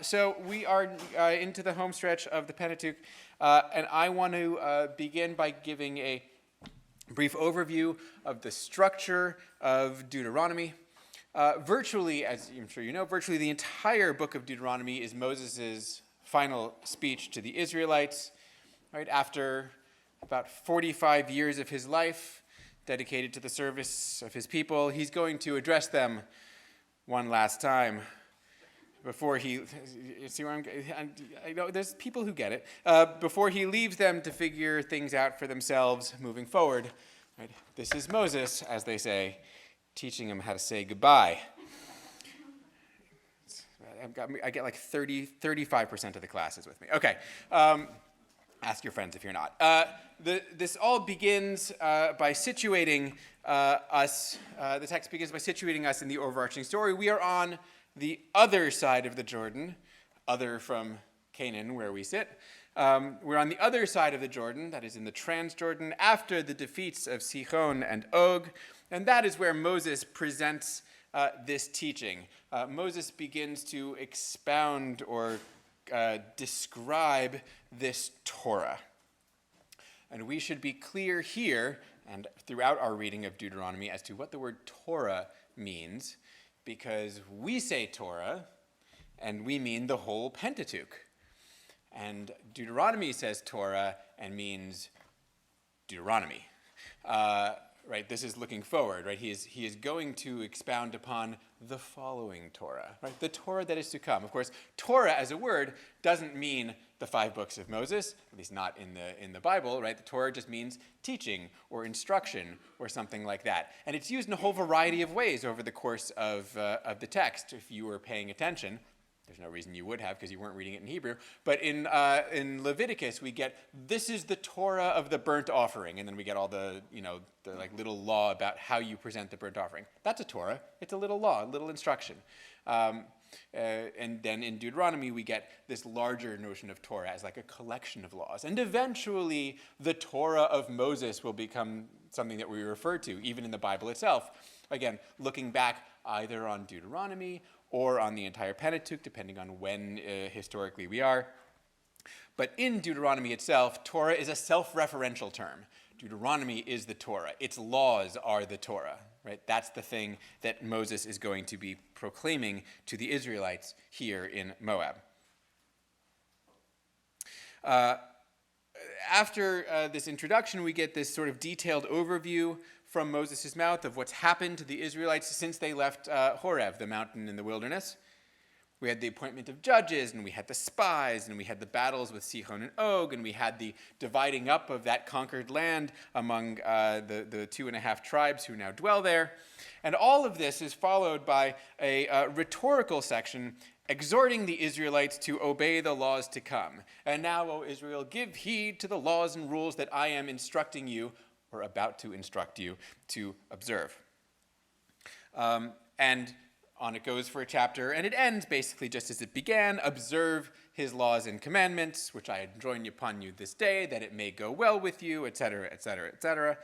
So we are into the home stretch of the Pentateuch, and I want to begin by giving a brief overview of the structure of Deuteronomy. Virtually, as I'm sure you know, virtually the entire book of Deuteronomy is Moses' final speech to the Israelites, right after about 45 years of his life dedicated to the service of his people. He's going to address them one last time before he, see where I know there's people who get it, before he leaves them to figure things out for themselves moving forward. Right? This is Moses, as they say, teaching them how to say goodbye. I get like 35% of the classes with me. Okay. Ask your friends if you're not. This all begins by situating us, the text begins by situating us in the overarching story. We are on the other side of the Jordan, other from Canaan where we sit. We're on the other side of the Jordan, that is in the Transjordan, after the defeats of Sihon and Og, and that is where Moses presents this teaching. Moses begins to expound or describe this Torah. And we should be clear here and throughout our reading of Deuteronomy as to what the word Torah means, because we say Torah and we mean the whole Pentateuch. And Deuteronomy says Torah and means Deuteronomy. Right, this is looking forward, right? He is going to expound upon the following Torah, right? The Torah that is to come. Of course, Torah as a word doesn't mean the 5 books of Moses, at least not in the Bible, right? The Torah just means teaching or instruction or something like that. And it's used in a whole variety of ways over the course of the text, if you were paying attention. There's no reason you would have because you weren't reading it in Hebrew. But in Leviticus, we get, this is the Torah of the burnt offering. And then we get all the like little law about how you present the burnt offering. That's a Torah. It's a little law, a little instruction. And then in Deuteronomy, we get this larger notion of Torah as like a collection of laws. And eventually, the Torah of Moses will become something that we refer to, even in the Bible itself. Again, looking back either on Deuteronomy or on the entire Pentateuch, depending on when historically we are. But in Deuteronomy itself, Torah is a self-referential term. Deuteronomy is the Torah. Its laws are the Torah, right? That's the thing that Moses is going to be proclaiming to the Israelites here in Moab. After this introduction, we get this sort of detailed overview from Moses' mouth of what's happened to the Israelites since they left Horeb, the mountain in the wilderness. We had the appointment of judges, and we had the spies, and we had the battles with Sihon and Og, and we had the dividing up of that conquered land among the 2.5 tribes who now dwell there. And all of this is followed by a rhetorical section exhorting the Israelites to obey the laws to come. And now, O Israel, give heed to the laws and rules that I am instructing you, or about to instruct you, to observe. And on it goes for a chapter, and it ends basically just as it began. Observe his laws and commandments, which I enjoin upon you this day, that it may go well with you, etc., etc., etc.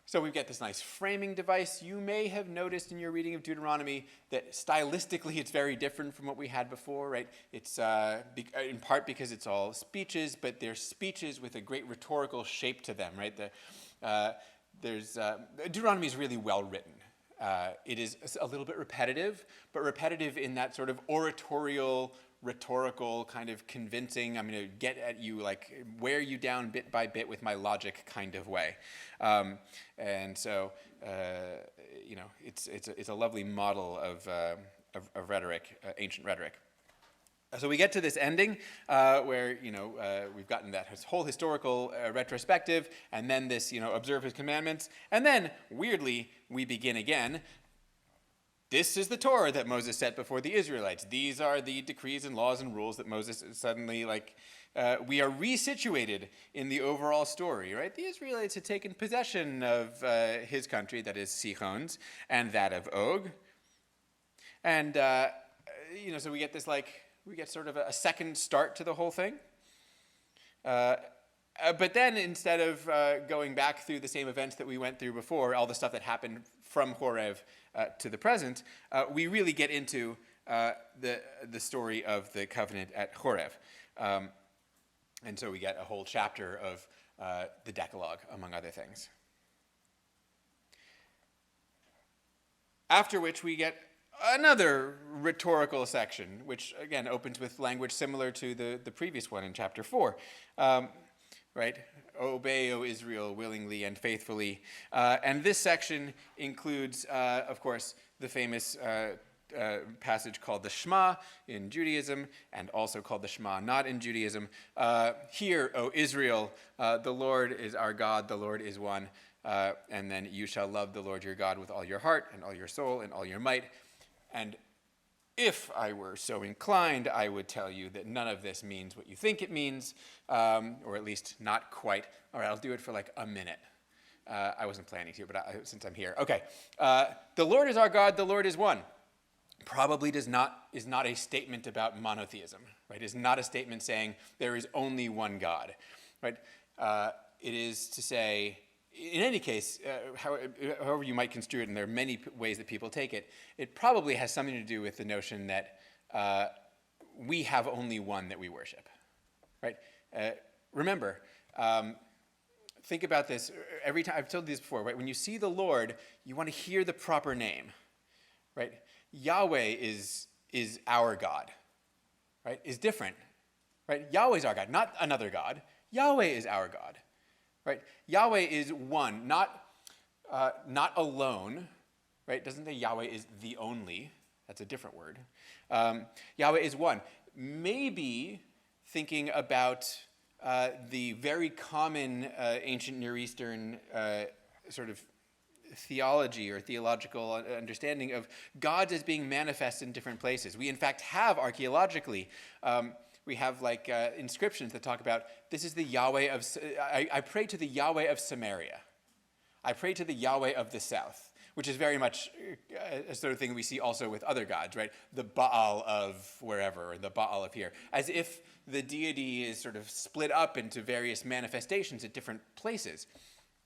So we get this nice framing device. You may have noticed in your reading of Deuteronomy that stylistically it's very different from what we had before, right? It's in part because it's all speeches, but they're speeches with a great rhetorical shape to them, right? Deuteronomy is really well written. It is a little bit repetitive, but repetitive in that sort of oratorial, rhetorical, kind of convincing, I'm going to get at you, like wear you down bit by bit with my logic kind of way. And so, it's a lovely model of rhetoric, ancient rhetoric. So we get to this ending where, we've gotten that whole historical retrospective, and then this, observe his commandments. And then, weirdly, we begin again. This is the Torah that Moses set before the Israelites. These are the decrees and laws and rules that Moses suddenly, we are resituated in the overall story, right? The Israelites had taken possession of his country, that is Sihon's, and that of Og. And, so we get this, we get sort of a second start to the whole thing. But then instead of going back through the same events that we went through before, all the stuff that happened from Horeb to the present, we really get into the story of the covenant at Horeb. And so we get a whole chapter of the Decalogue, among other things. After which we get another rhetorical section, which again opens with language similar to the previous one in chapter 4. Right? Obey, O Israel, willingly and faithfully. And this section includes, of course, the famous passage called the Shema in Judaism, and also called the Shema not in Judaism. Hear, O Israel, the Lord is our God, the Lord is one. And then you shall love the Lord your God with all your heart and all your soul and all your might. And if I were so inclined, I would tell you that none of this means what you think it means, or at least not quite. All right, I'll do it for like a minute. I wasn't planning to, but since I'm here. Okay. The Lord is our God, the Lord is one. Probably is not a statement about monotheism, right? Is not a statement saying there is only one God, right? It is to say, in any case, however you might construe it, and there are many ways that people take it, it probably has something to do with the notion that we have only one that we worship, right? Remember, think about this every time. I've told you this before, right? When you see the Lord, you want to hear the proper name, right? Yahweh is our God, right? Is different, right? Yahweh's our God, not another God. Yahweh is our God. Right? Yahweh is one, not alone, right? Doesn't say Yahweh is the only. That's a different word. Yahweh is one. Maybe thinking about the very common ancient Near Eastern sort of theology or theological understanding of gods as being manifest in different places. We, in fact, have archaeologically we have like inscriptions that talk about, this is the Yahweh of, I pray to the Yahweh of Samaria. I pray to the Yahweh of the south, which is very much a sort of thing we see also with other gods, right? The Baal of wherever, or the Baal of here. As if the deity is sort of split up into various manifestations at different places.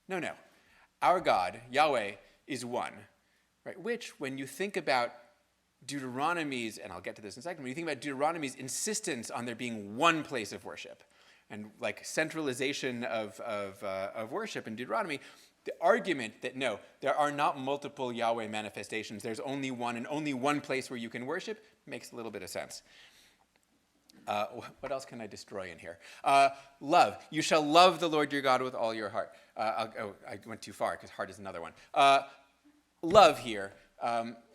No. Our God, Yahweh, is one, right? Which, when you think about Deuteronomy's, and I'll get to this in a second, when you think about Deuteronomy's insistence on there being one place of worship, and like centralization of worship in Deuteronomy, the argument that no, there are not multiple Yahweh manifestations, there's only one, and only one place where you can worship, makes a little bit of sense. What else can I destroy in here? Love. You shall love the Lord your God with all your heart. I went too far, because heart is another one. Love here.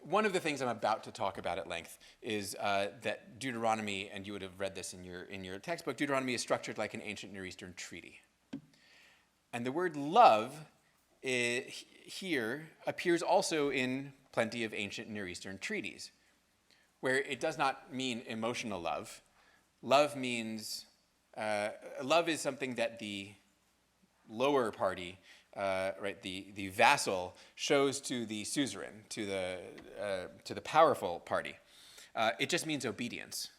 One of the things I'm about to talk about at length is that Deuteronomy, and you would have read this in your textbook, Deuteronomy is structured like an ancient Near Eastern treaty. And the word love here appears also in plenty of ancient Near Eastern treaties, where it does not mean emotional love. Love means, love is something that the lower party, right, the vassal shows to the suzerain, to the powerful party. It just means obedience,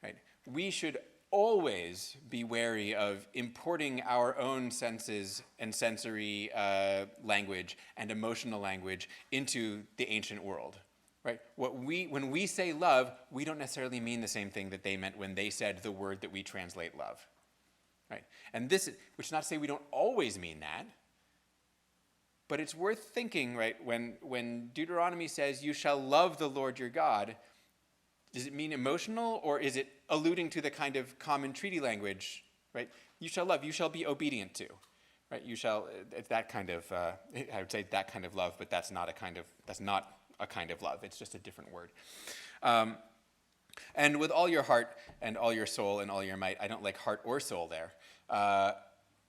right? We should always be wary of importing our own senses and sensory language and emotional language into the ancient world, right? When we say love, we don't necessarily mean the same thing that they meant when they said the word that we translate love. Right? And this, which is not to say we don't always mean that, but it's worth thinking, right, when Deuteronomy says, you shall love the Lord your God, does it mean emotional, or is it alluding to the kind of common treaty language, right? You shall love, you shall be obedient to, right? You shall, it's that kind of, I would say that kind of love, but that's not a kind of love, it's just a different word. And with all your heart and all your soul and all your might, I don't like heart or soul there.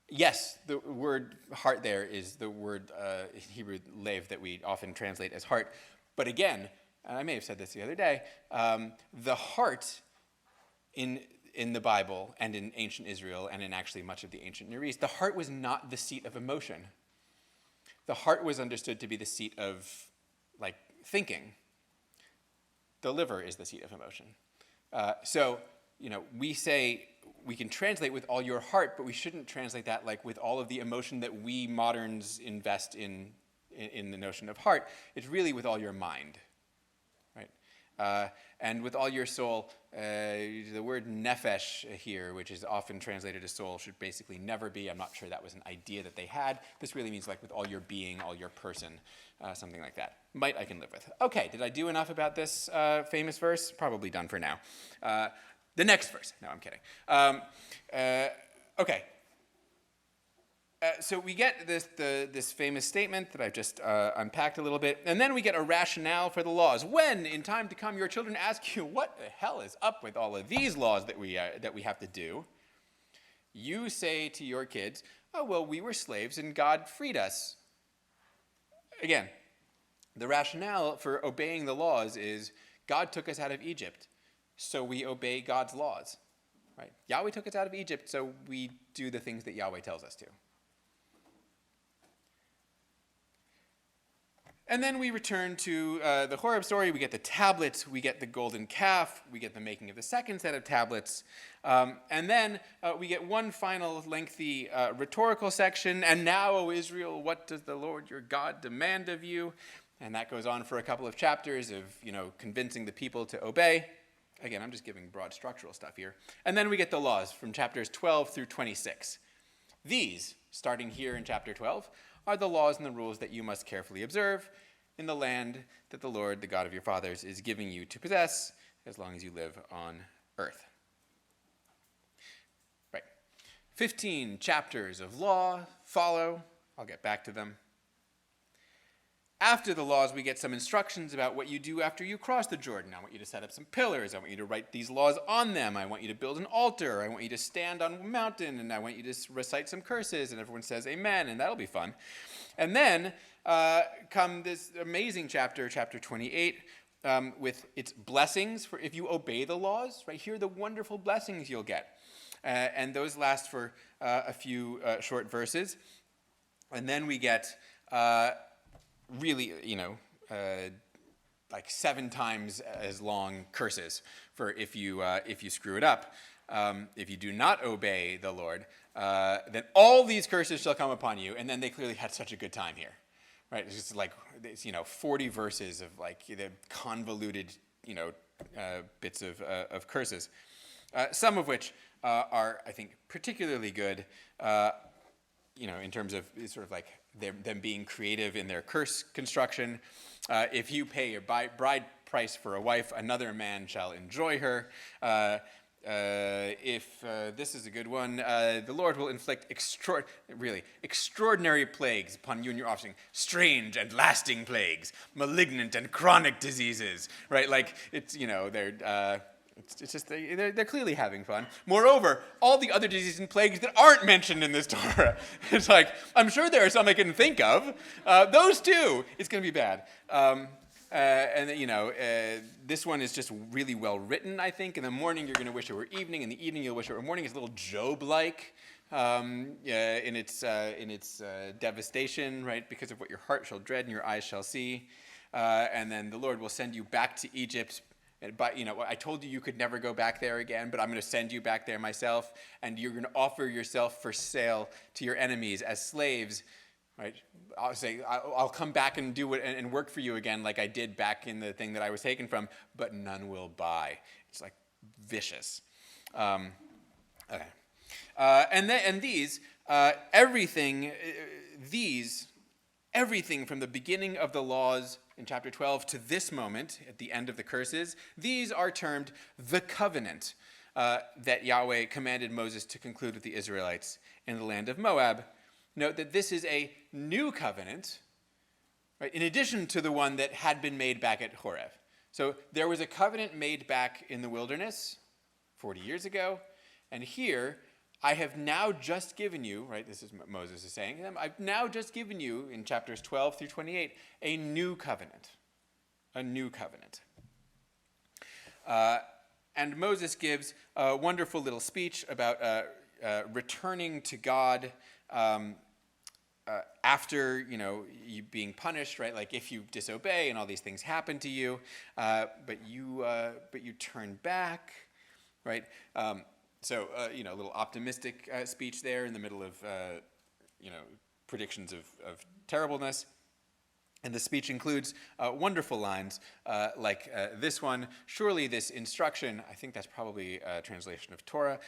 Yes, the word heart there is the word in Hebrew lev that we often translate as heart. But again, and I may have said this the other day, the heart in the Bible and in ancient Israel and in actually much of the ancient Near East, the heart was not the seat of emotion. The heart was understood to be the seat of, like, thinking. The liver is the seat of emotion. So, we say we can translate with all your heart, but we shouldn't translate that like with all of the emotion that we moderns invest in the notion of heart. It's really with all your mind, right? And with all your soul, the word nephesh here, which is often translated as soul, should basically never be. I'm not sure that was an idea that they had. This really means like with all your being, all your person, something like that. Might I can live with. Okay, did I do enough about this famous verse? Probably done for now. The next verse. No, I'm kidding. Okay. So we get this famous statement that I've just unpacked a little bit, and then we get a rationale for the laws. When, in time to come, your children ask you, what the hell is up with all of these laws that we have to do, you say to your kids, oh, well, we were slaves and God freed us. Again, the rationale for obeying the laws is God took us out of Egypt, so we obey God's laws. Right? Yahweh took us out of Egypt, so we do the things that Yahweh tells us to. And then we return to the Horeb story. We get the tablets, we get the golden calf, we get the making of the second set of tablets. And then we get one final lengthy rhetorical section. And now, O Israel, what does the Lord your God demand of you? And that goes on for a couple of chapters of, convincing the people to obey. Again, I'm just giving broad structural stuff here. And then we get the laws from chapters 12 through 26. These, starting here in chapter 12, are the laws and the rules that you must carefully observe in the land that the Lord, the God of your fathers, is giving you to possess as long as you live on earth. Right. 15 chapters of law follow. I'll get back to them. After the laws, we get some instructions about what you do after you cross the Jordan. I want you to set up some pillars. I want you to write these laws on them. I want you to build an altar. I want you to stand on a mountain, and I want you to recite some curses, and everyone says amen, and that'll be fun. And then come this amazing chapter 28, with its blessings for if you obey the laws. Right here are the wonderful blessings you'll get. And those last for a few short verses. And then we get... really, like 7 times as long curses for if you screw it up. If you do not obey the Lord, then all these curses shall come upon you. And then they clearly had such a good time here, right? It's just like 40 verses of like the convoluted bits of curses, some of which are I think particularly good. In terms of sort of like them being creative in their curse construction. If you pay your bride price for a wife, another man shall enjoy her. This is a good one, the Lord will inflict extraordinary plagues upon you and your offspring, strange and lasting plagues, malignant and chronic diseases, right? Like it's It's just they're clearly having fun. Moreover, all the other diseases and plagues that aren't mentioned in this Torah, it's like, I'm sure there are some I can think of. Those two, it's going to be bad. This one is just really well written, I think. In the morning, you're going to wish it were evening. In the evening, you'll wish it were morning. It's a little Job-like in its devastation, right? Because of what your heart shall dread and your eyes shall see. And then the Lord will send you back to Egypt. But I told you could never go back there again, but I'm going to send you back there myself, and you're going to offer yourself for sale to your enemies as slaves, right? I'll say I'll come back and do it and work for you again, like I did back in the thing that I was taken from, but none will buy. It's like vicious. Okay, everything from the beginning of the laws in chapter 12 to this moment, at the end of the curses, these are termed the covenant that Yahweh commanded Moses to conclude with the Israelites in the land of Moab. Note that this is a new covenant, right, in addition to the one that had been made back at Horeb. So there was a covenant made back in the wilderness 40 years ago, and here I have now just given you, right, this is what Moses is saying, I've now just given you, in chapters 12 through 28, a new covenant. A new covenant. And Moses gives a wonderful little speech about returning to God after, you being punished, right? Like if you disobey and all these things happen to you, but you turn back, right? So, a little optimistic speech there in the middle of, predictions of terribleness. And the speech includes wonderful lines like this one: "Surely this instruction," I think that's probably a translation of Torah,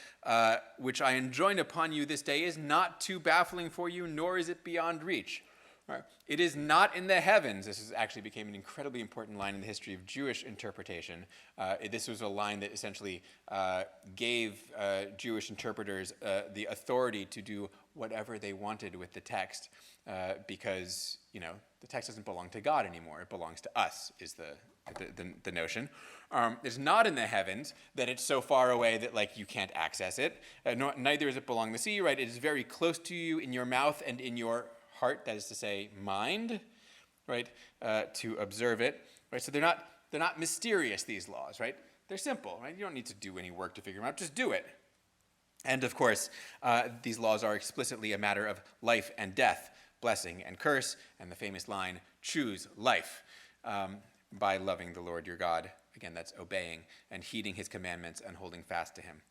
"which I enjoin upon you this day is not too baffling for you, nor is it beyond reach." Right. It is not in the heavens. Actually became an incredibly important line in the history of Jewish interpretation. This was a line that essentially gave Jewish interpreters the authority to do whatever they wanted with the text, because the text doesn't belong to God anymore. It belongs to us, is the notion. It's not in the heavens, that it's so far away that you can't access it. Neither does it belong to the sea, right? It is very close to you in your mouth and in your heart, that is to say, mind, right? To observe it, right? So they're not mysterious, these laws, right? They're simple, right? You don't need to do any work to figure them out. Just do it. And of course, these laws are explicitly a matter of life and death, blessing and curse, and the famous line, "Choose life by loving the Lord your God." Again, that's obeying and heeding his commandments and holding fast to him.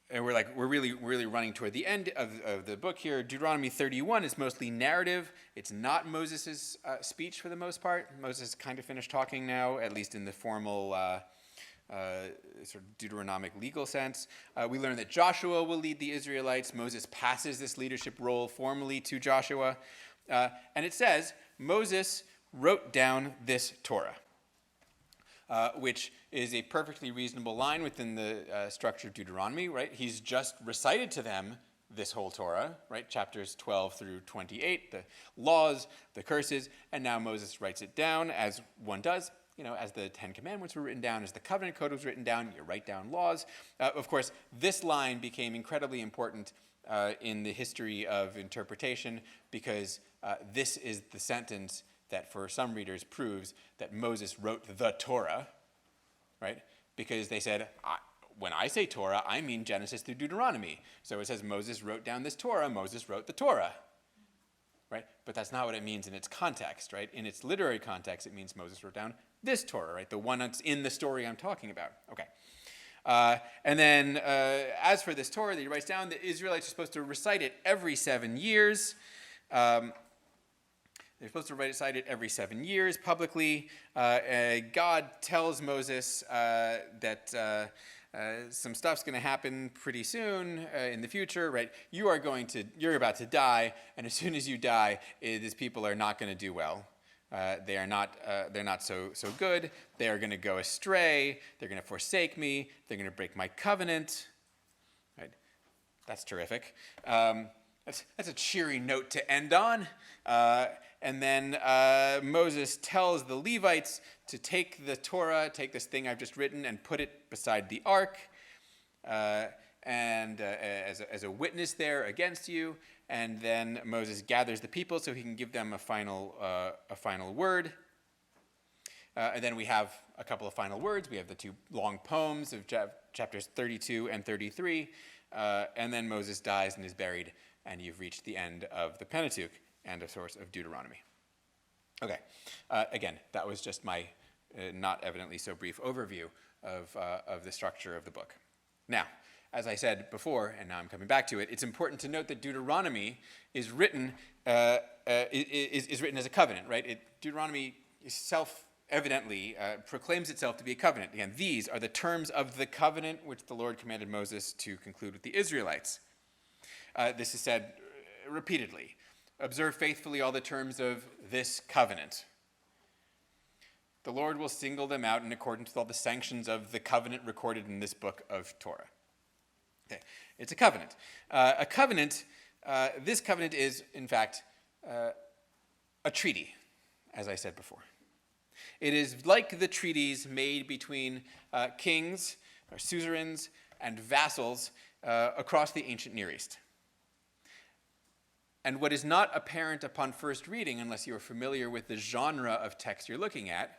And we're really running toward the end of the book here. Deuteronomy 31 is mostly narrative. It's not Moses' speech for the most part. Moses kind of finished talking now, at least in the formal sort of Deuteronomic legal sense. We learn that Joshua will lead the Israelites. Moses passes this leadership role formally to Joshua. And it says, Moses wrote down this Torah, which is a perfectly reasonable line within the structure of Deuteronomy, right? He's just recited to them this whole Torah, right? Chapters 12 through 28, the laws, the curses, and now Moses writes it down as one does. As the Ten Commandments were written down, as the Covenant Code was written down, you write down laws. Of course, this line became incredibly important in the history of interpretation, because this is the sentence that for some readers proves that Moses wrote the Torah, right? Because they said, when I say Torah, I mean Genesis through Deuteronomy. So it says Moses wrote down this Torah, Moses wrote the Torah, right? But that's not what it means in its context, right? In its literary context, it means Moses wrote down this Torah, right? The one that's in the story I'm talking about. Okay. And then as for this Torah that he writes down, the Israelites are supposed to recite it every 7 years. They're supposed to recite it every 7 years publicly. God tells Moses that some stuff's going to happen pretty soon in the future, right? You're about to die, and as soon as you die, these people are not going to do well. They're not so good. They are going to go astray. They're going to forsake me. They're going to break my covenant. Right? That's terrific. That's a cheery note to end on. And then Moses tells the Levites to take the Torah, take this thing I've just written, and put it beside the ark, and as a witness there against you. And then Moses gathers the people so he can give them a final word. And then we have a couple of final words. We have the two long poems of chapters 32 and 33. And then Moses dies and is buried, and you've reached the end of the Pentateuch and a source of Deuteronomy. Okay, again, that was just my not evidently so brief overview of the structure of the book. Now, as I said before, and now I'm coming back to it, it's important to note that Deuteronomy is written is written as a covenant, right? Deuteronomy self-evidently proclaims itself to be a covenant. Again, these are the terms of the covenant which the Lord commanded Moses to conclude with the Israelites. This is said repeatedly. Observe faithfully all the terms of this covenant. The Lord will single them out in accordance with all the sanctions of the covenant recorded in this book of Torah. Okay. It's a covenant. This covenant is, in fact, a treaty, as I said before. It is like the treaties made between kings, or suzerains, and vassals across the ancient Near East. And what is not apparent upon first reading, unless you are familiar with the genre of text you're looking at,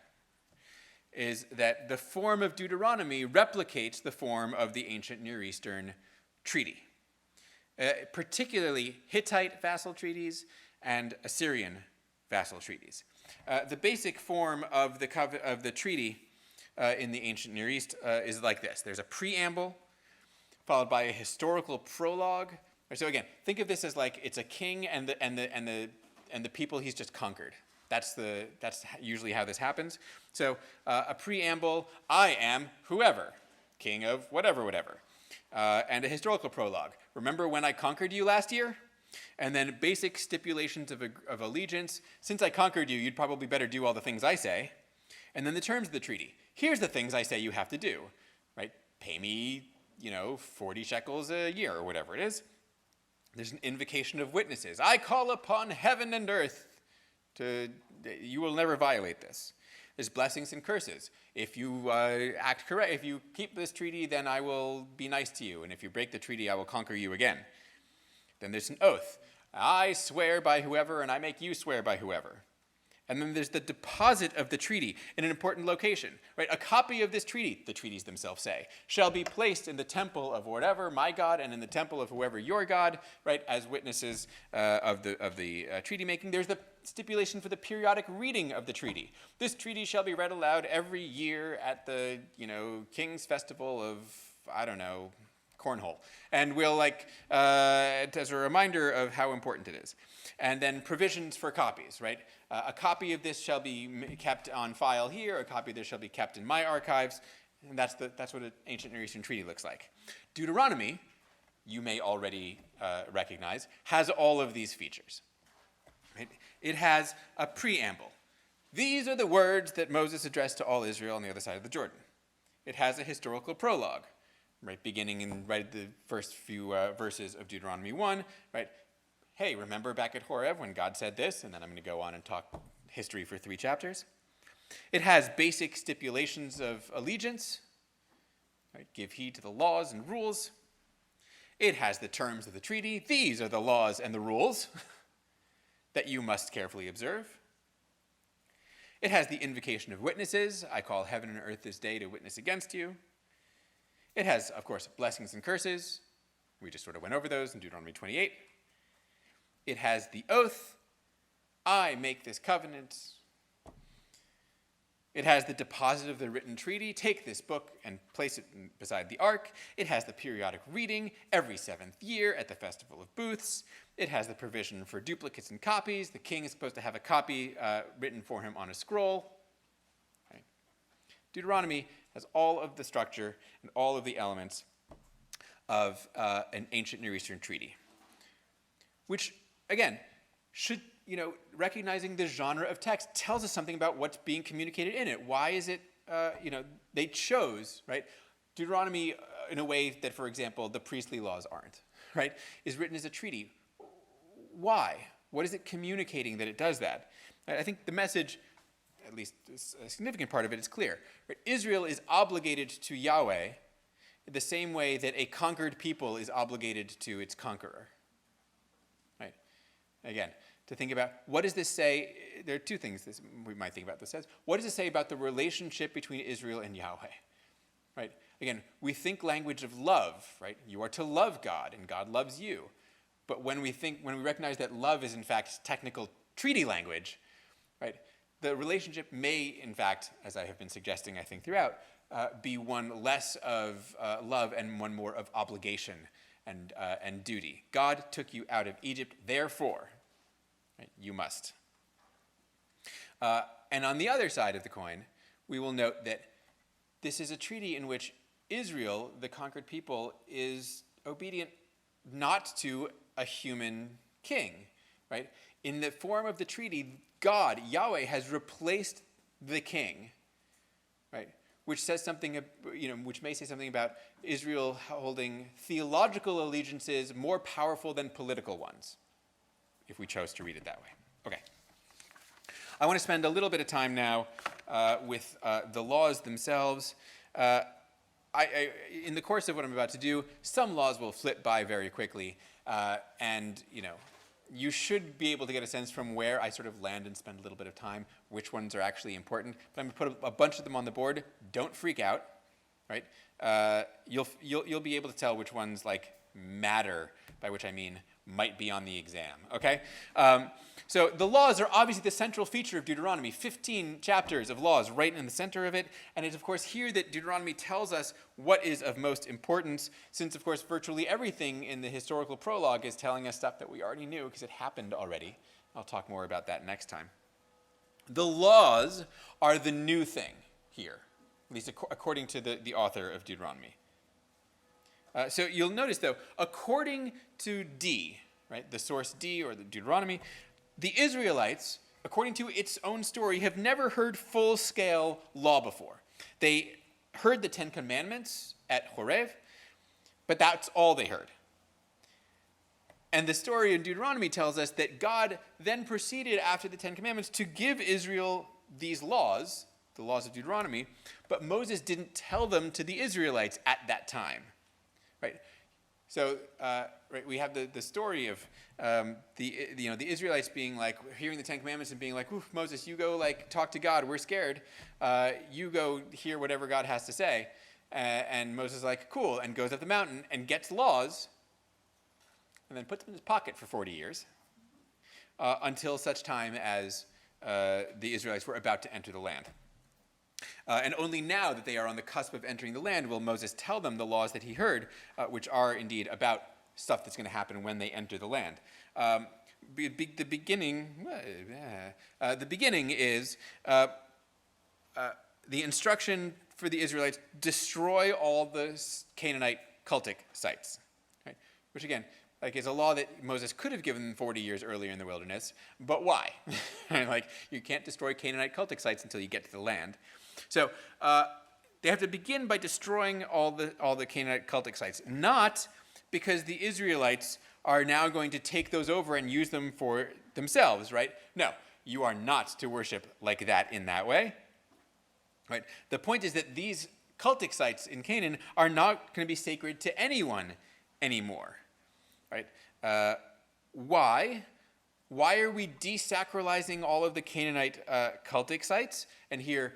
is that the form of Deuteronomy replicates the form of the ancient Near Eastern treaty, particularly Hittite vassal treaties and Assyrian vassal treaties. The basic form of the treaty in the ancient Near East is like this. There's a preamble, followed by a historical prologue. So again, think of this as like it's a king and the people he's just conquered. That's usually how this happens. So a preamble, I am whoever, king of whatever, and a historical prologue. Remember when I conquered you last year? And then basic stipulations of allegiance. Since I conquered you, you'd probably better do all the things I say. And then the terms of the treaty. Here's the things I say you have to do, right? Pay me, 40 shekels a year or whatever it is. There's an invocation of witnesses. I call upon heaven and earth you will never violate this. There's blessings and curses. If you act correct, if you keep this treaty, then I will be nice to you. And if you break the treaty, I will conquer you again. Then there's an oath. I swear by whoever, and I make you swear by whoever. And then there's the deposit of the treaty in an important location, right? A copy of this treaty, the treaties themselves say, shall be placed in the temple of whatever, my God, and in the temple of whoever, your God, right? As witnesses of the treaty making. There's the stipulation for the periodic reading of the treaty. This treaty shall be read aloud every year at the, King's Festival of, cornhole. And we'll as a reminder of how important it is. And then provisions for copies, right? A copy of this shall be kept on file here, a copy of this shall be kept in my archives, and that's what an ancient Near Eastern treaty looks like. Deuteronomy, you may already recognize, has all of these features. Right? It has a preamble. These are the words that Moses addressed to all Israel on the other side of the Jordan. It has a historical prologue, right, beginning in the first few verses of Deuteronomy 1, right? Hey, remember back at Horeb when God said this? And then I'm going to go on and talk history for 3 chapters. It has basic stipulations of allegiance, right? Give heed to the laws and rules. It has the terms of the treaty. These are the laws and the rules that you must carefully observe. It has the invocation of witnesses. I call heaven and earth this day to witness against you. It has, of course, blessings and curses. We just sort of went over those in Deuteronomy 28. It has the oath. I make this covenant. It has the deposit of the written treaty. Take this book and place it beside the ark. It has the periodic reading every 7th year at the Festival of Booths. It has the provision for duplicates and copies. The king is supposed to have a copy written for him on a scroll. Right. Deuteronomy has all of the structure and all of the elements of an ancient Near Eastern treaty, which, again, should, recognizing the genre of text tells us something about what's being communicated in it. Why is it, they chose, right? Deuteronomy, in a way that, for example, the priestly laws aren't, right, is written as a treaty. Why? What is it communicating that it does that? I think the message, at least a significant part of it, is clear. Right? Israel is obligated to Yahweh the same way that a conquered people is obligated to its conqueror. Right? Again, to think about, what does this say? There are 2 things we might think about this as. What does it say about the relationship between Israel and Yahweh? Right? Again, we think language of love, right? You are to love God, and God loves you. But when we recognize that love is in fact technical treaty language, right? The relationship may, in fact, as I have been suggesting, I think throughout, be one less of love and one more of obligation and duty. God took you out of Egypt, therefore, right, you must. And on the other side of the coin, we will note that this is a treaty in which Israel, the conquered people, is obedient not to a human king, right? In the form of the treaty, God, Yahweh, has replaced the king, right? Which says something, which may say something about Israel holding theological allegiances more powerful than political ones, if we chose to read it that way. Okay. I want to spend a little bit of time now with the laws themselves. In the course of what I'm about to do, some laws will flip by very quickly, and you should be able to get a sense from where I sort of land and spend a little bit of time, which ones are actually important. But I'm going to put a bunch of them on the board. Don't freak out, right? You'll be able to tell which ones matter, by which I mean might be on the exam. Okay. So the laws are obviously the central feature of Deuteronomy. 15 chapters of laws right in the center of it. And it's, of course, here that Deuteronomy tells us what is of most importance, since, of course, virtually everything in the historical prologue is telling us stuff that we already knew because it happened already. I'll talk more about that next time. The laws are the new thing here, at least according to the author of Deuteronomy. So you'll notice, though, according to D, right, the source D or the Deuteronomy, the Israelites, according to its own story, have never heard full-scale law before. They heard the Ten Commandments at Horeb, but that's all they heard. And the story in Deuteronomy tells us that God then proceeded after the Ten Commandments to give Israel these laws, the laws of Deuteronomy, but Moses didn't tell them to the Israelites at that time. Right? So right, we have the story of the Israelites being like, hearing the Ten Commandments and being like, "Oof, Moses, you go like talk to God. We're scared. You go hear whatever God has to say." And Moses is like, "Cool," and goes up the mountain and gets laws, and then puts them in his pocket for 40 years until such time as the Israelites were about to enter the land. And only now that they are on the cusp of entering the land will Moses tell them the laws that he heard, which are indeed about stuff that's going to happen when they enter the land. The beginning is the instruction for the Israelites: destroy all the Canaanite cultic sites, right? Which again, like, is a law that Moses could have given them 40 years earlier in the wilderness, but why? Like, you can't destroy Canaanite cultic sites until you get to the land. So they have to begin by destroying all the Canaanite cultic sites, not because the Israelites are now going to take those over and use them for themselves, right? No, you are not to worship like that in that way. Right? The point is that these cultic sites in Canaan are not going to be sacred to anyone anymore. Right? Why? Why are we desacralizing all of the Canaanite cultic sites? And here,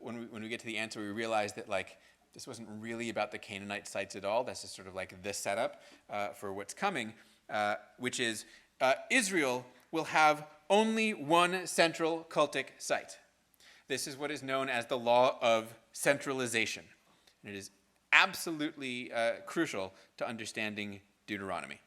when we get to the answer, we realize that like this wasn't really about the Canaanite sites at all. That's just sort of like the setup for what's coming, which is Israel will have only one central cultic site. This is what is known as the law of centralization. And it is absolutely crucial to understanding Deuteronomy.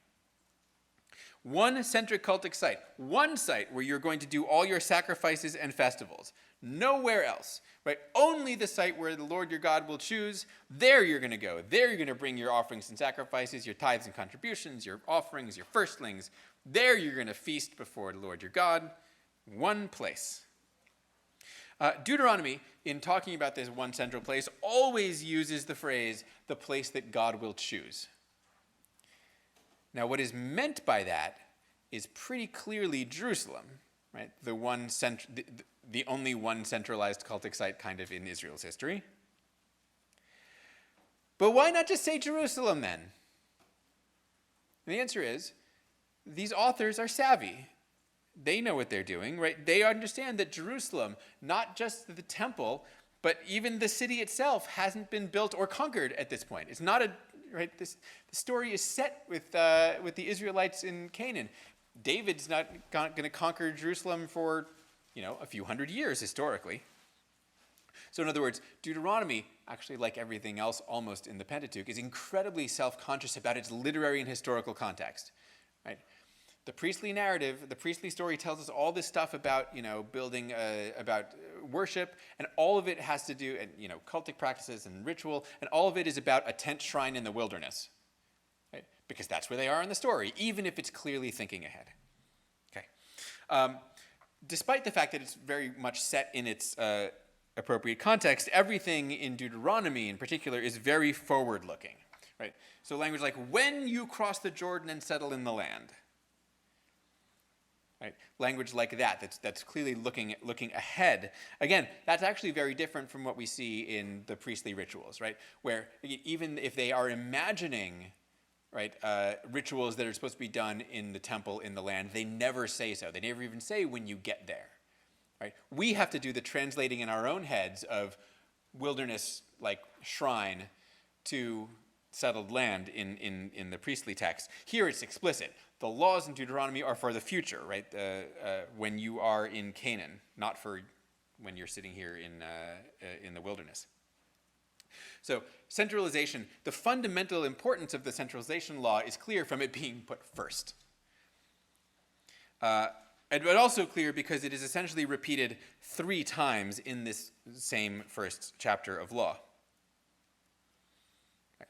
One centric cultic site, one site where you're going to do all your sacrifices and festivals. Nowhere else, right? Only the site where the Lord your God will choose. There you're going to go. There you're going to bring your offerings and sacrifices, your tithes and contributions, your offerings, your firstlings. There you're going to feast before the Lord your God. One place. Deuteronomy, in talking about this one central place, always uses the phrase, the place that God will choose. Now, what is meant by that is pretty clearly Jerusalem, right? The only one centralized cultic site kind of in Israel's history. But why not just say Jerusalem then? And the answer is, these authors are savvy. They know what they're doing, right? They understand that Jerusalem, not just the temple, but even the city itself hasn't been built or conquered at this point. It's not right? The story is set with the Israelites in Canaan. David's not going to conquer Jerusalem for, a few hundred years historically. So in other words, Deuteronomy, actually like everything else almost in the Pentateuch, is incredibly self-conscious about its literary and historical context, right? The priestly narrative, the priestly story tells us all this stuff about, building, about worship, and all of it has to do, and, cultic practices and ritual, and all of it is about a tent shrine in the wilderness, right? Because that's where they are in the story, even if it's clearly thinking ahead. Okay. Despite the fact that it's very much set in its appropriate context, everything in Deuteronomy in particular is very forward-looking, right? So language like, when you cross the Jordan and settle in the land. Right? Language like that's clearly looking ahead. Again, that's actually very different from what we see in the priestly rituals, right? Where even if they are imagining, right, rituals that are supposed to be done in the temple in the land, they never say so. They never even say when you get there, right? We have to do the translating in our own heads of wilderness like shrine to settled land in the priestly text. Here it's explicit. the laws in Deuteronomy are for the future, right? When you are in Canaan, not for when you're sitting here in the wilderness. So centralization, the fundamental importance of the centralization law is clear from it being put first. But also clear because it is essentially repeated 3 times in this same first chapter of law. Okay.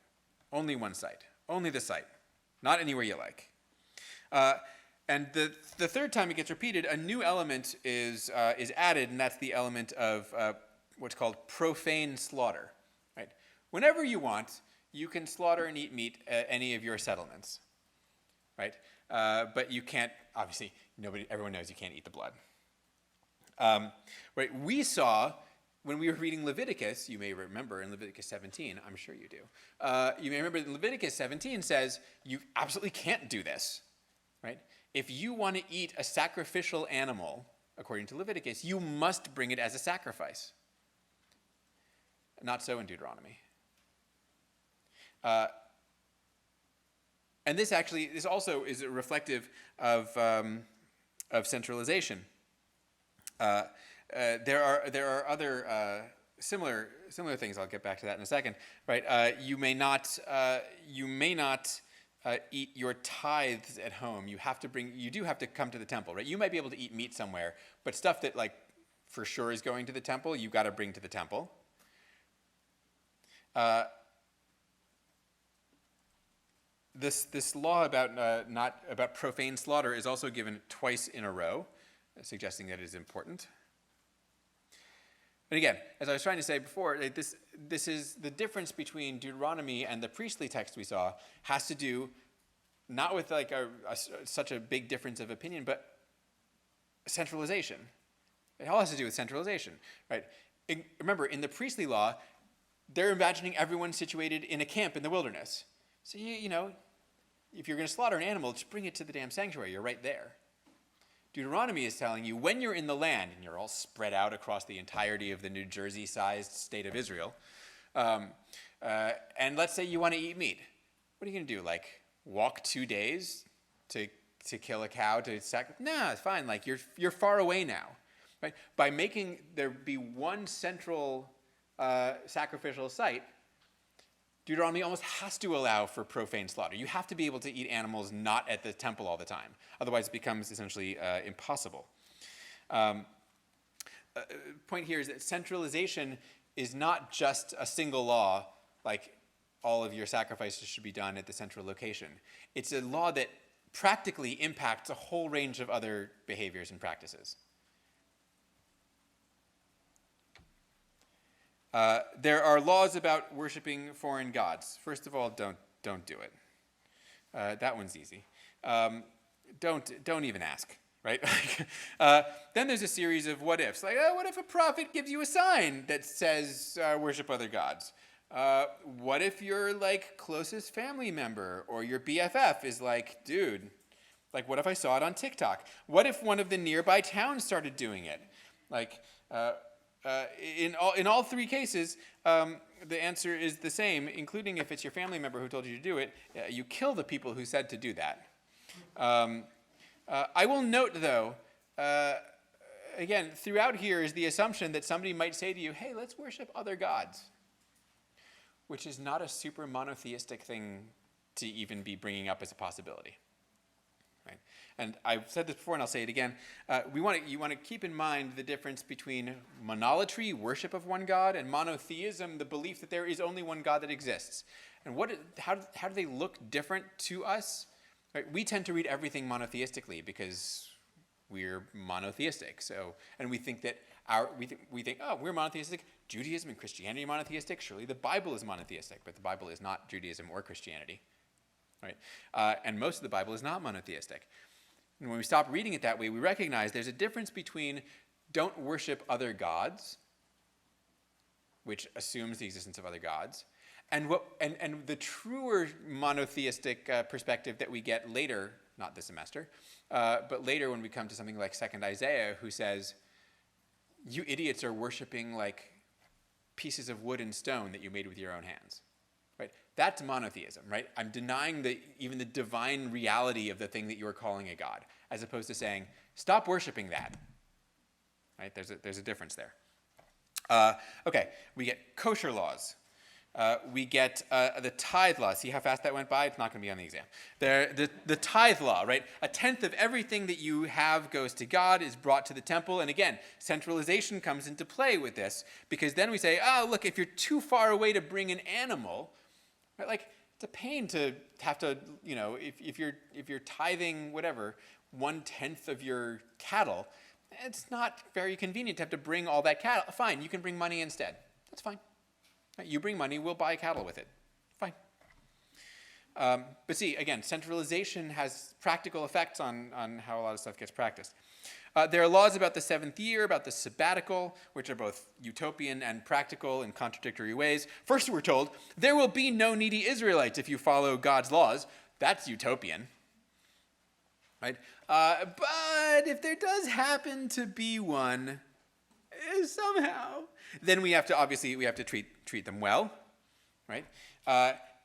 Only one site, only the site, not anywhere you like. And the third time it gets repeated, a new element is added, and that's the element of what's called profane slaughter. Right? Whenever you want, you can slaughter and eat meat at any of your settlements. Right? But you can't, obviously, everyone knows you can't eat the blood. Right? We saw, when we were reading Leviticus, you may remember in Leviticus 17, I'm sure you do, you may remember that Leviticus 17 says you absolutely can't do this. Right? If you want to eat a sacrificial animal, according to Leviticus, you must bring it as a sacrifice. Not so in Deuteronomy. And this also is reflective of centralization. There are other similar things. I'll get back to that in a second. Right? You may not eat your tithes at home. You do have to come to the temple. Right? You might be able to eat meat somewhere, but stuff that for sure is going to the temple, you've got to bring to the temple. This law about profane slaughter is also given twice in a row, suggesting that it is important. And again, as I was trying to say before, this is the difference between Deuteronomy and the priestly text we saw has to do not with such a big difference of opinion, but centralization. It all has to do with centralization, right? Remember, in the priestly law, they're imagining everyone situated in a camp in the wilderness. So, if you're going to slaughter an animal, just bring it to the damn sanctuary. You're right there. Deuteronomy is telling you when you're in the land, and you're all spread out across the entirety of the New Jersey-sized state of Israel, and let's say you want to eat meat. What are you going to do, walk 2 days to kill a cow to sacrifice? No, it's fine. You're far away now. Right? By making there be one central sacrificial site, Deuteronomy almost has to allow for profane slaughter. You have to be able to eat animals not at the temple all the time. Otherwise, it becomes essentially impossible. Point here is that centralization is not just a single law, like all of your sacrifices should be done at the central location. It's a law that practically impacts a whole range of other behaviors and practices. There are laws about worshiping foreign gods. First of all, don't do it. That one's easy. Don't even ask, right? Then there's a series of what ifs. What if a prophet gives you a sign that says worship other gods? What if your closest family member or your BFF is dude, what if I saw it on TikTok? What if one of the nearby towns started doing it? In all 3 cases, the answer is the same, including if it's your family member who told you to do it. You kill the people who said to do that. I will note, though, again, throughout here is the assumption that somebody might say to you, hey, let's worship other gods, which is not a super monotheistic thing to even be bringing up as a possibility. Right? And I've said this before, and I'll say it again. You want to keep in mind the difference between monolatry, worship of one God, and monotheism, the belief that there is only one God that exists. And how do they look different to us? Right? We tend to read everything monotheistically because we're monotheistic. And we think that we're monotheistic. Judaism and Christianity are monotheistic. Surely the Bible is monotheistic, but the Bible is not Judaism or Christianity. Right? And most of the Bible is not monotheistic. And when we stop reading it that way, we recognize there's a difference between don't worship other gods, which assumes the existence of other gods, and the truer monotheistic perspective that we get later, not this semester, but later when we come to something like 2nd Isaiah, who says, you idiots are worshiping pieces of wood and stone that you made with your own hands. Right? That's monotheism, right? I'm denying even the divine reality of the thing that you're calling a god, as opposed to saying, stop worshiping that. Right? There's a difference there. Okay, we get kosher laws. We get the tithe law. See how fast that went by? It's not going to be on the exam. The tithe law, right? A tenth of everything that you have goes to God, is brought to the temple. And again, centralization comes into play with this, because then we say, oh, look, if you're too far away to bring an animal, right, like, it's a pain to have to, if you're tithing whatever, 1/10 of your cattle, it's not very convenient to have to bring all that cattle. Fine, you can bring money instead. That's fine. You bring money, we'll buy cattle with it. Fine. But see, again, centralization has practical effects on how a lot of stuff gets practiced. There are laws about the seventh year, about the sabbatical, which are both utopian and practical in contradictory ways. First, we're told, there will be no needy Israelites if you follow God's laws. That's utopian. Right? But if there does happen to be one, somehow, then we have to treat them well, right?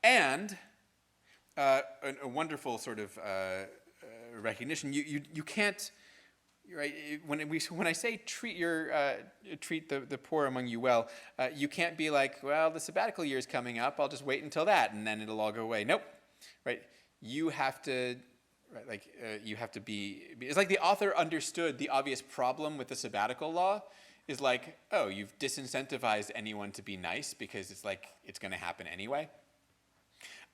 And a wonderful sort of recognition. You can't, right? When I say treat the poor among you well, you can't be like, well, the sabbatical year is coming up. I'll just wait until that, and then it'll all go away. Nope, right? You have to. Right, you have to be. It's like the author understood the obvious problem with the sabbatical law. Is like, oh, you've disincentivized anyone to be nice because it's like it's going to happen anyway.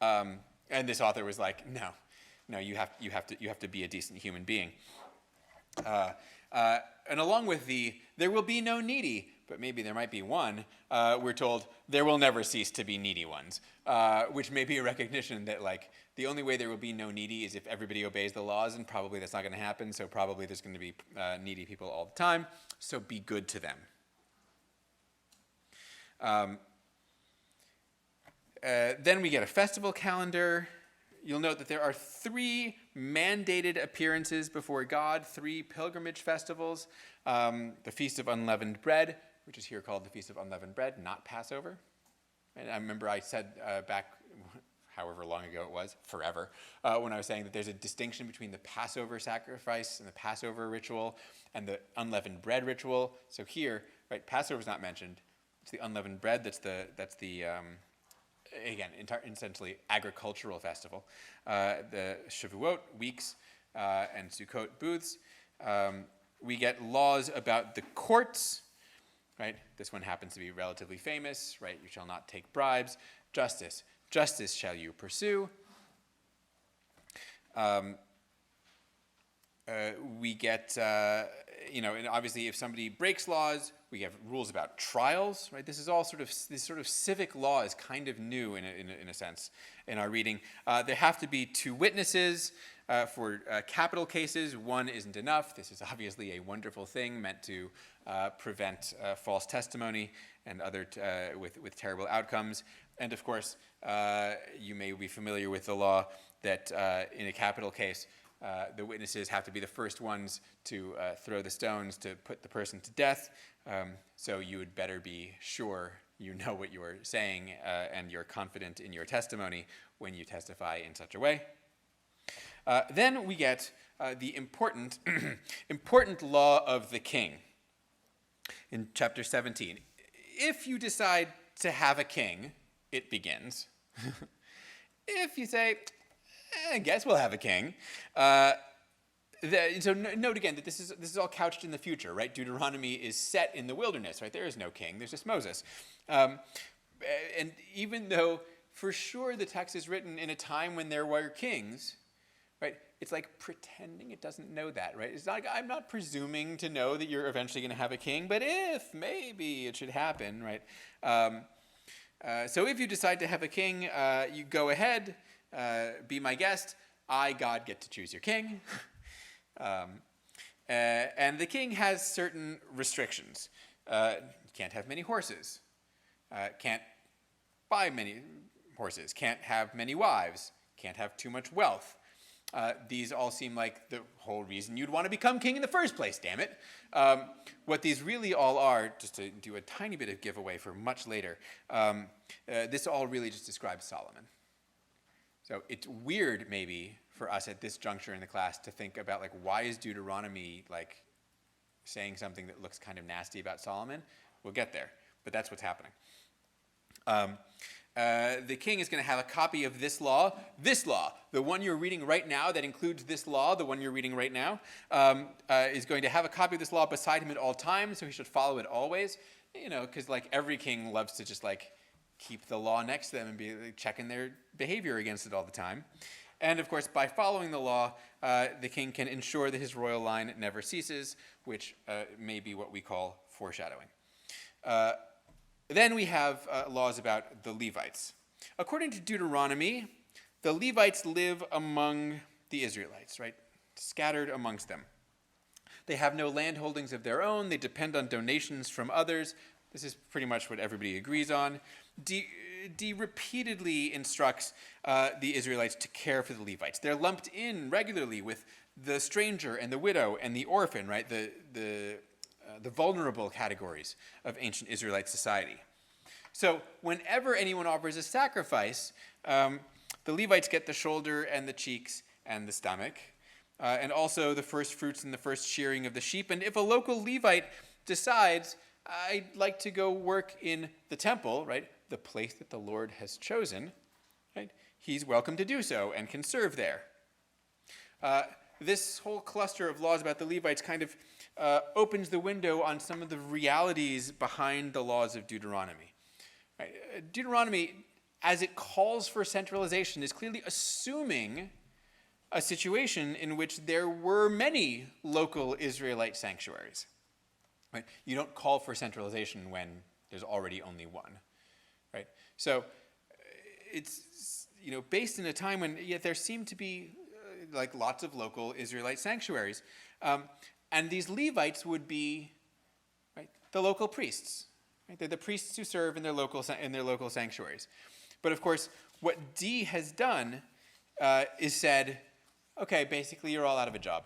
And this author was like, no, you have to be a decent human being. And along with there will be no needy, but maybe there might be one. We're told there will never cease to be needy ones, which may be a recognition that like the only way there will be no needy is if everybody obeys the laws, and probably that's not going to happen. So probably there's going to be needy people all the time. So be good to them. Then we get a festival calendar. You'll note that there are 3 mandated appearances before God, 3 pilgrimage festivals. The Feast of Unleavened Bread, which is here called the Feast of Unleavened Bread, not Passover. And I remember I said back, however long ago it was, forever, when I was saying that there's a distinction between the Passover sacrifice and the Passover ritual and the unleavened bread ritual. So here, right, Passover's not mentioned. It's the unleavened bread that's the again, essentially agricultural festival. The Shavuot, weeks, and Sukkot, booths. We get laws about the courts, right? This one happens to be relatively famous, right? You shall not take bribes. Justice shall you pursue. We get, and obviously if somebody breaks laws, we have rules about trials, right? This sort of civic law is kind of new in a sense in our reading. There have to be 2 witnesses for capital cases. 1 isn't enough. This is obviously a wonderful thing meant to prevent false testimony and other with terrible outcomes. And of course, you may be familiar with the law that in a capital case, the witnesses have to be the first ones to throw the stones to put the person to death. So you would better be sure you know what you are saying and you're confident in your testimony when you testify in such a way. Then we get the important, important law of the king in chapter 17. If you decide to have a king, it begins. If you say, I guess we'll have a king. So note again that this is all couched in the future, right? Deuteronomy is set in the wilderness, right? There is no king. There's just Moses. And even though for sure the text is written in a time when there were kings, right? It's like pretending it doesn't know that, right? It's not like I'm not presuming to know that you're eventually going to have a king, but if maybe it should happen, right? So if you decide to have a king, you go ahead, be my guest. I, God, get to choose your king. And the king has certain restrictions. Can't have many horses. Can't buy many horses. Can't have many wives. Can't have too much wealth. These all seem like the whole reason you'd want to become king in the first place, damn it. What these really all are, just to do a tiny bit of giveaway for much later, this all really just describes Solomon. So it's weird maybe for us at this juncture in the class to think about like, why is Deuteronomy like saying something that looks kind of nasty about Solomon? We'll get there, but that's what's happening. The king is going to have a copy of this law, the one you're reading right now that includes this law, the one you're reading right now, is going to have a copy of this law beside him at all times, so he should follow it always, you know, because like every king loves to just like keep the law next to them and be like, checking their behavior against it all the time. And of course, by following the law, the king can ensure that his royal line never ceases, which may be what we call foreshadowing. Then we have laws about the Levites. According to Deuteronomy, the Levites live among the Israelites, right? Scattered amongst them. They have no land holdings of their own. They depend on donations from others. This is pretty much what everybody agrees on. D repeatedly instructs the Israelites to care for the Levites. They're lumped in regularly with the stranger and the widow and the orphan, right? The vulnerable categories of ancient Israelite society. So whenever anyone offers a sacrifice, the Levites get the shoulder and the cheeks and the stomach, and also the first fruits and the first shearing of the sheep. And if a local Levite decides, I'd like to go work in the temple, right, the place that the Lord has chosen, right, he's welcome to do so and can serve there. This whole cluster of laws about the Levites kind of opens the window on some of the realities behind the laws of Deuteronomy. Right? Deuteronomy, as it calls for centralization, is clearly assuming a situation in which there were many local Israelite sanctuaries. Right? You don't call for centralization when there's already only one. Right? So it's based in a time when yet there seemed to be like lots of local Israelite sanctuaries. And these Levites would be, right, the local priests. Right? They're the priests who serve in their local sanctuaries. But of course, what D has done is said, okay, basically you're all out of a job,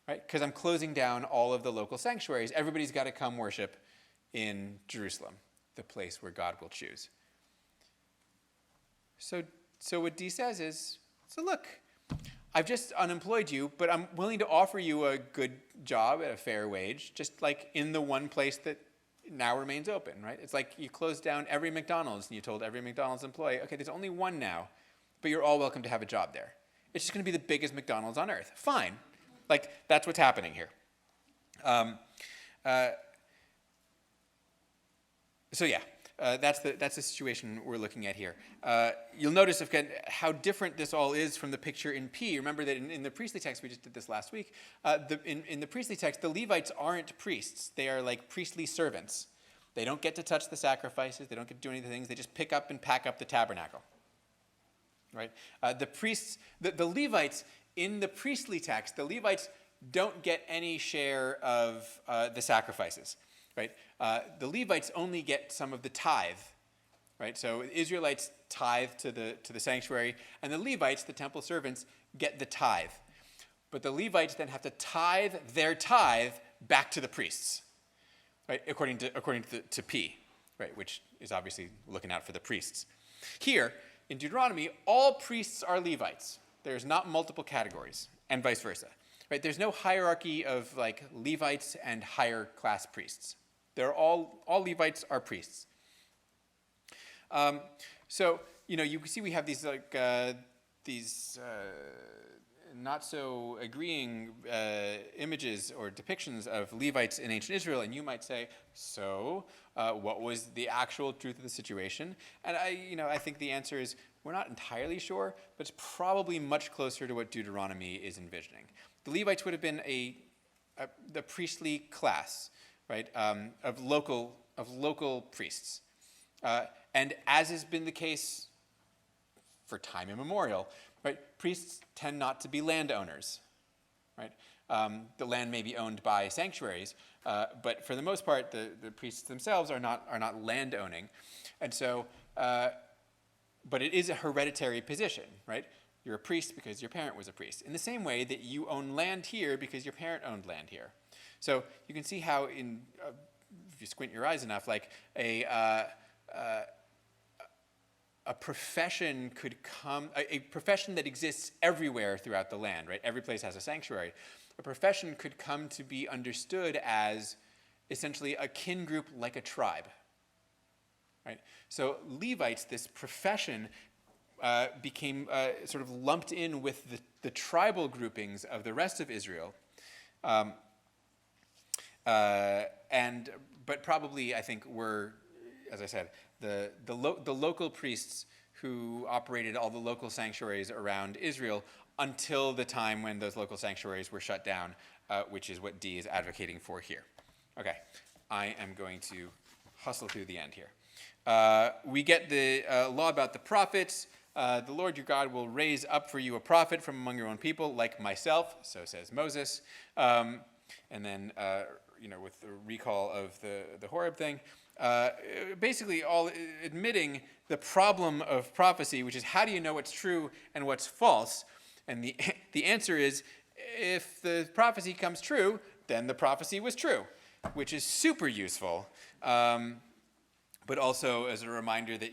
right? Because I'm closing down all of the local sanctuaries. Everybody's got to come worship in Jerusalem, the place where God will choose. So what D says is, so look, I've just unemployed you, but I'm willing to offer you a good job at a fair wage, just like in the one place that now remains open, right? It's like you closed down every McDonald's and you told every McDonald's employee, okay, there's only one now, but you're all welcome to have a job there. It's just going to be the biggest McDonald's on earth. Fine. Like, that's what's happening here. That's the situation we're looking at here. You'll notice again how different this all is from the picture in P. Remember that in the priestly text, we just did this last week, in the priestly text, the Levites aren't priests. They are like priestly servants. They don't get to touch the sacrifices. They don't get to do any of the things. They just pick up and pack up the tabernacle. Right? The Levites, in the priestly text, the Levites don't get any share of the sacrifices. Right? The Levites only get some of the tithe, right? So Israelites tithe to the sanctuary, and the Levites, the temple servants, get the tithe. But the Levites then have to tithe their tithe back to the priests, right? According to P, right? Which is obviously looking out for the priests. Here in Deuteronomy, all priests are Levites. There's not multiple categories, and vice versa, right? There's no hierarchy of like Levites and higher class priests. They're all Levites are priests. So you see we have these not so agreeing images or depictions of Levites in ancient Israel, and you might say, so what was the actual truth of the situation? And I think the answer is we're not entirely sure, but it's probably much closer to what Deuteronomy is envisioning. The Levites would have been the priestly class, right, of local priests. And as has been the case for time immemorial, right, priests tend not to be landowners, right? The land may be owned by sanctuaries, but for the most part, the priests themselves are not landowning. And so, but it is a hereditary position, right? You're a priest because your parent was a priest. In the same way that you own land here because your parent owned land here. So you can see how, if you squint your eyes enough, like a profession could come, a profession that exists everywhere throughout the land, right? Every place has a sanctuary. A profession could come to be understood as essentially a kin group like a tribe, right? So Levites, this profession, became sort of lumped in with the tribal groupings of the rest of Israel. But probably, I think, were, as I said, the local priests who operated all the local sanctuaries around Israel until the time when those local sanctuaries were shut down, which is what D is advocating for here. Okay, I am going to hustle through the end here. We get the law about the prophets. The Lord your God will raise up for you a prophet from among your own people, like myself, so says Moses. And then, with the recall of the Horeb thing, basically all admitting the problem of prophecy, which is how do you know what's true and what's false? And the answer is, if the prophecy comes true, then the prophecy was true, which is super useful. But also as a reminder that,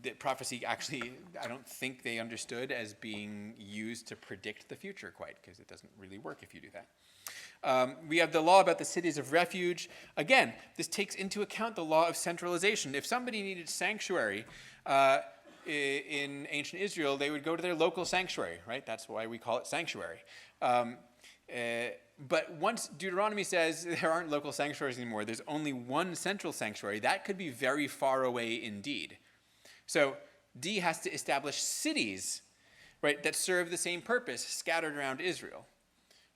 that prophecy actually, I don't think they understood as being used to predict the future quite, because it doesn't really work if you do that. We have the law about the cities of refuge. Again, this takes into account the law of centralization. If somebody needed sanctuary in ancient Israel, they would go to their local sanctuary, right? That's why we call it sanctuary. But once Deuteronomy says there aren't local sanctuaries anymore, there's only one central sanctuary, that could be very far away indeed. So D has to establish cities, right, that serve the same purpose scattered around Israel,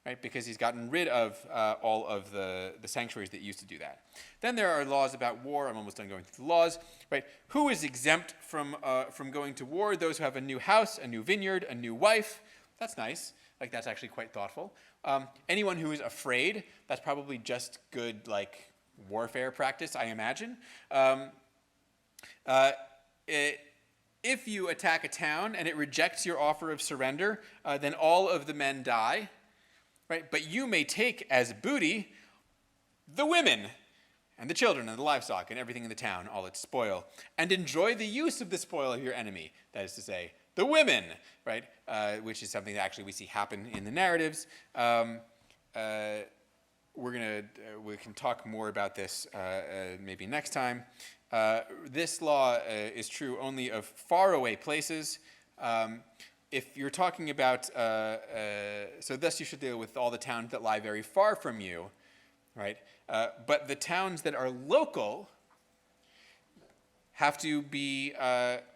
right, because he's gotten rid of all of the sanctuaries that used to do that. Then there are laws about war. I'm almost done going through the laws, right? Who is exempt from going to war? Those who have a new house, a new vineyard, a new wife. That's nice. Like, that's actually quite thoughtful. Anyone who is afraid, that's probably just good, like, warfare practice, I imagine. If you attack a town and it rejects your offer of surrender, then all of the men die, right? But you may take as booty the women and the children and the livestock and everything in the town, all its spoil, and enjoy the use of the spoil of your enemy. That is to say, the women, right? Which is something that actually we see happen in the narratives. We can talk more about this maybe next time. This law is true only of faraway places. If you're talking about, so thus you should deal with all the towns that lie very far from you, right? But the towns that are local have to be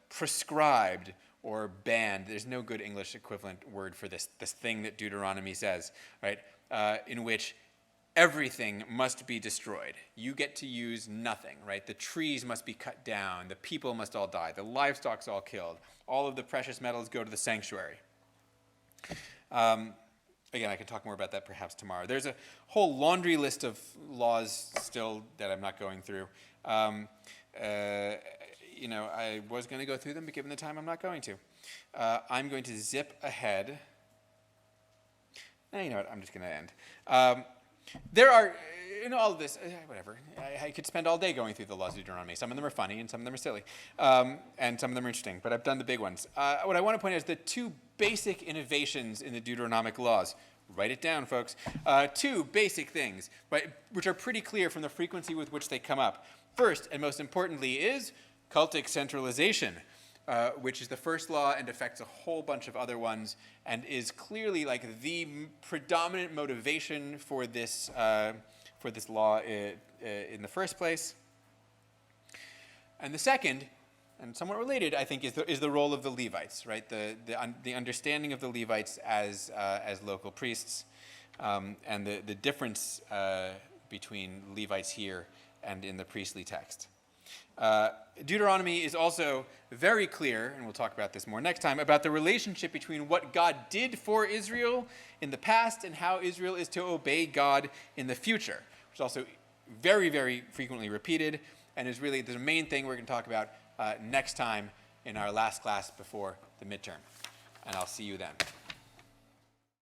prescribed or banned. There's no good English equivalent word for this thing that Deuteronomy says, right? In which everything must be destroyed. You get to use nothing, right? The trees must be cut down. The people must all die. The livestock's all killed. All of the precious metals go to the sanctuary. Again, I can talk more about that perhaps tomorrow. There's a whole laundry list of laws still that I'm not going through. I was going to go through them, but given the time, I'm not going to. I'm going to zip ahead. You know what? I'm just going to end. There are, in all of this, whatever, I could spend all day going through the laws of Deuteronomy. Some of them are funny, and some of them are silly, and some of them are interesting, but I've done the big ones. What I want to point out is the two basic innovations in the Deuteronomic laws. Write it down, folks. Two basic things, right, which are pretty clear from the frequency with which they come up. First, and most importantly, is cultic centralization, which is the first law and affects a whole bunch of other ones, and is clearly like the predominant motivation for this law in the first place. And the second, and somewhat related, I think, is the role of the Levites, right? The understanding of the Levites as local priests, and the difference between Levites here and in the priestly text. Deuteronomy is also very clear, and we'll talk about this more next time, about the relationship between what God did for Israel in the past and how Israel is to obey God in the future, which is also very, very frequently repeated and is really the main thing we're going to talk about next time in our last class before the midterm. And I'll see you then.